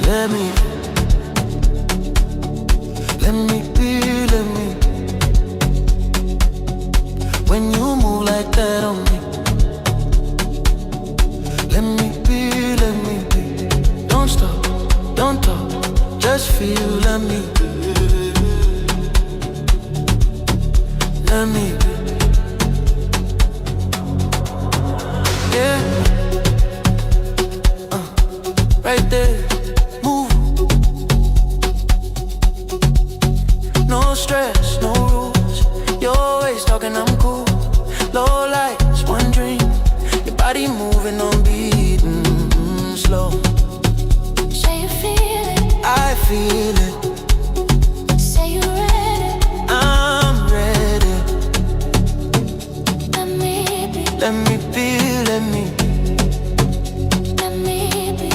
Let me, let me be, let me. When you move like that on me, let me be, let me be. Don't stop, don't talk, just feel, let me. Let me be. Yeah. Right there, move. No stress, no rules. You're always talking, I'm cool. Low lights, one dream. Your body moving on beat, slow. Say you feel it. I feel it. Say you're ready. I'm ready. Let me be. Let me be.